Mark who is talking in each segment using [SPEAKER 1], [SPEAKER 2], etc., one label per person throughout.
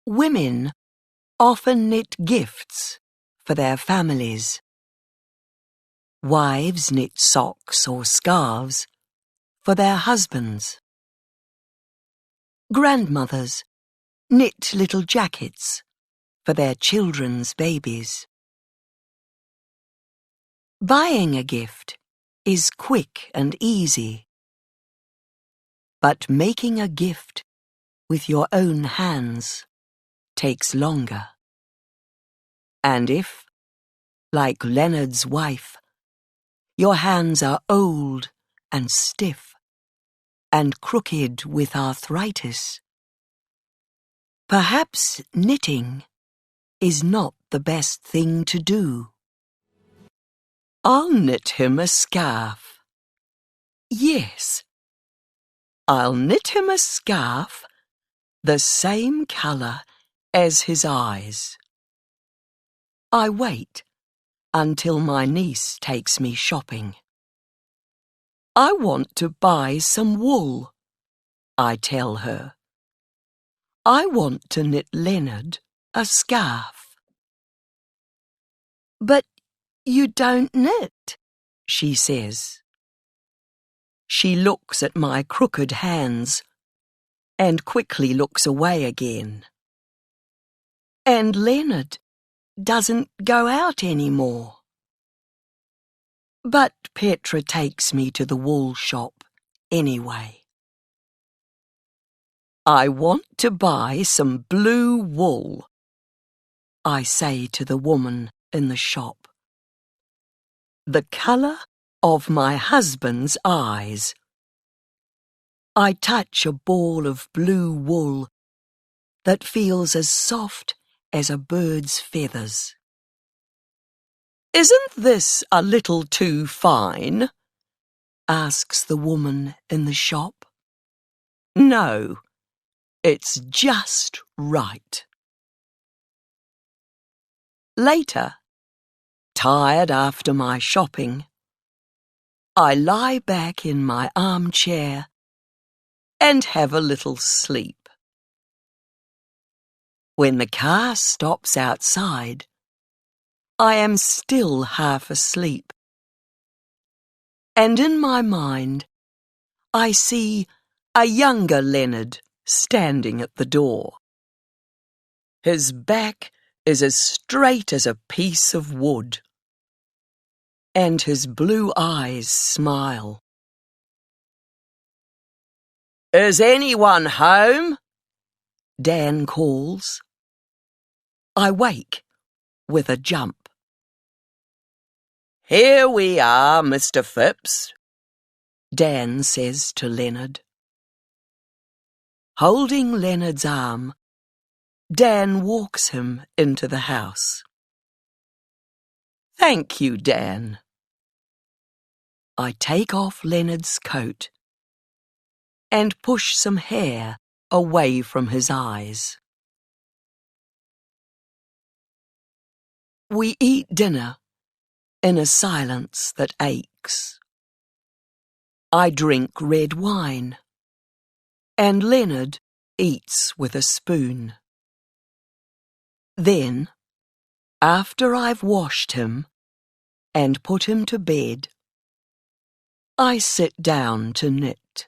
[SPEAKER 1] Women often knit gifts for their families. Wives knit socks or scarves for their husbands. Grandmothers knit little jackets for their children's babies. Buying a gift is quick and easy, but making a gift with your own hands takes longer. And if, like Leonard's wife, your hands are old and stiff and crooked with arthritis, perhaps knitting is not the best thing to do. I'll knit him a scarf. Yes, I'll knit him a scarf the same colour as his eyes. I wait until my niece takes me shopping. I want to buy some wool, I tell her. I want to knit Leonard a scarf. But you don't knit, she says. She looks at my crooked hands and quickly looks away again. And Leonard doesn't go out anymore. But Petra takes me to the wool shop anyway. I want to buy some blue wool, I say to the woman in the shop. The colour of my husband's eyes. I touch a ball of blue wool that feels as soft as a bird's feathers. Isn't this a little too fine? Asks the woman in the shop. No, it's just right. Later, tired after my shopping, I lie back in my armchair and have a little sleep. When the car stops outside, I am still half asleep. And in my mind, I see a younger Leonard standing at the door. His back is as straight as a piece of wood, and his blue eyes smile. Is anyone home? Dan calls. I wake with a jump. Here we are, Mr. Phipps, Dan says to Leonard. Holding Leonard's arm, Dan walks him into the house. Thank you, Dan. I take off Leonard's coat and push some hair away from his eyes. We eat dinner in a silence that aches. I drink red wine, and Leonard eats with a spoon. Then, after I've washed him and put him to bed, I sit down to knit.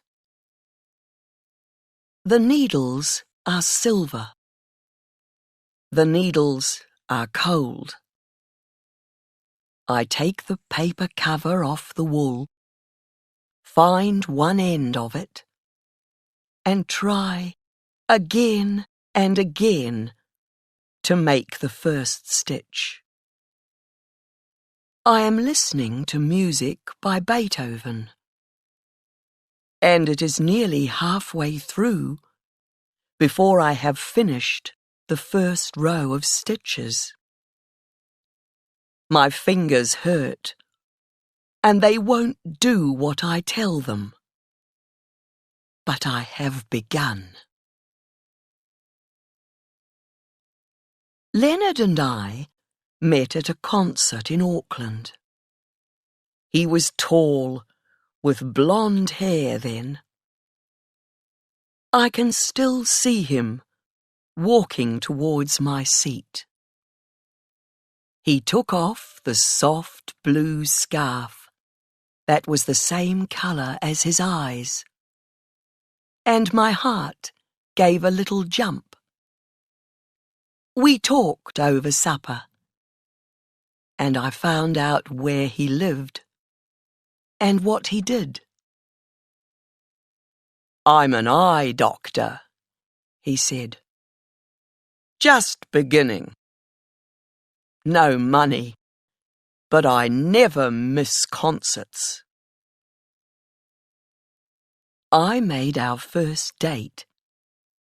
[SPEAKER 1] The needles are silver. The needles are cold. I take the paper cover off the wool, find one end of it, and try again and again to make the first stitch. I am listening to music by Beethoven, and it is nearly halfway through before I have finished the first row of stitches. My fingers hurt, and they won't do what I tell them. But I have begun. Leonard and I met at a concert in Auckland. He was tall, with blonde hair then. I can still see him walking towards my seat. He took off the soft blue scarf that was the same colour as his eyes, and my heart gave a little jump. We talked over supper, and I found out where he lived and what he did. "I'm an eye doctor," he said. "Just beginning. No money, but I never miss concerts." I made our first date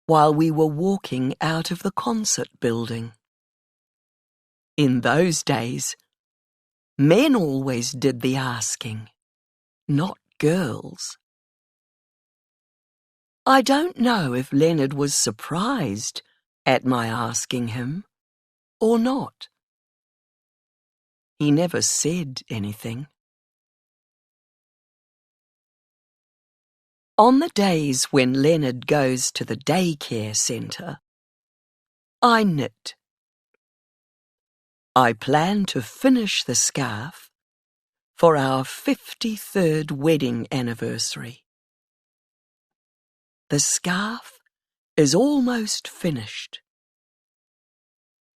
[SPEAKER 1] while we were walking out of the concert building. In those days, men always did the asking, not girls. I don't know if Leonard was surprised at my asking him or not. He never said anything. On the days when Leonard goes to the daycare centre, I knit. I plan to finish the scarf for our 53rd wedding anniversary. The scarf is almost finished,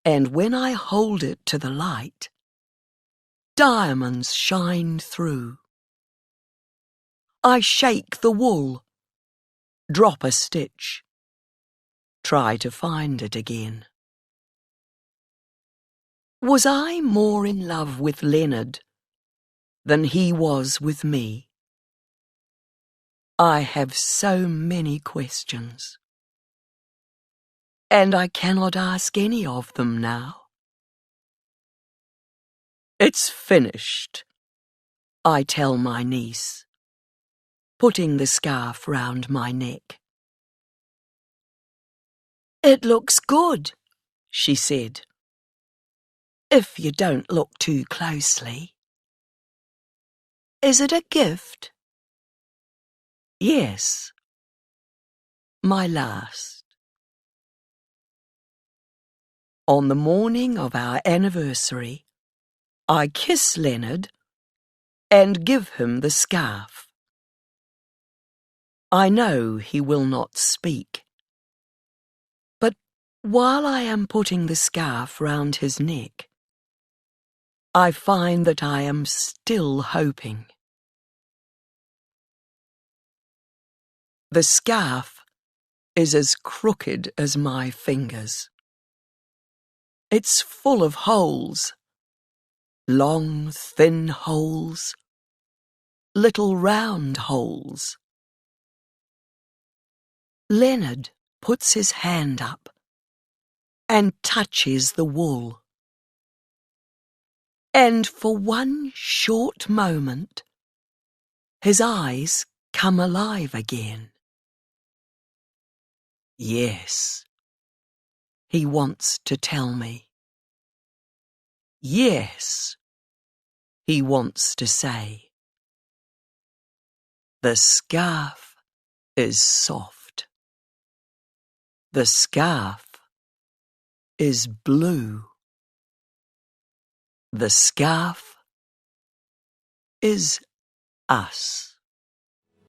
[SPEAKER 1] and when I hold it to the light, diamonds shine through. I shake the wool, drop a stitch, try to find it again. Was I more in love with Leonard than he was with me? I have so many questions, and I cannot ask any of them now. "It's finished," I tell my niece, putting the scarf round my neck. "It looks good," she said, "if you don't look too closely." "Is it a gift?" "Yes, my last." On the morning of our anniversary, I kiss Leonard and give him the scarf. I know he will not speak, but while I am putting the scarf round his neck, I find that I am still hoping. The scarf is as crooked as my fingers. It's full of holes, long, thin holes, little round holes. Leonard puts his hand up and touches the wool. And for one short moment, his eyes come alive again. Yes, he wants to tell me. Yes, he wants to say. The scarf is soft. The scarf is blue. The scarf is us.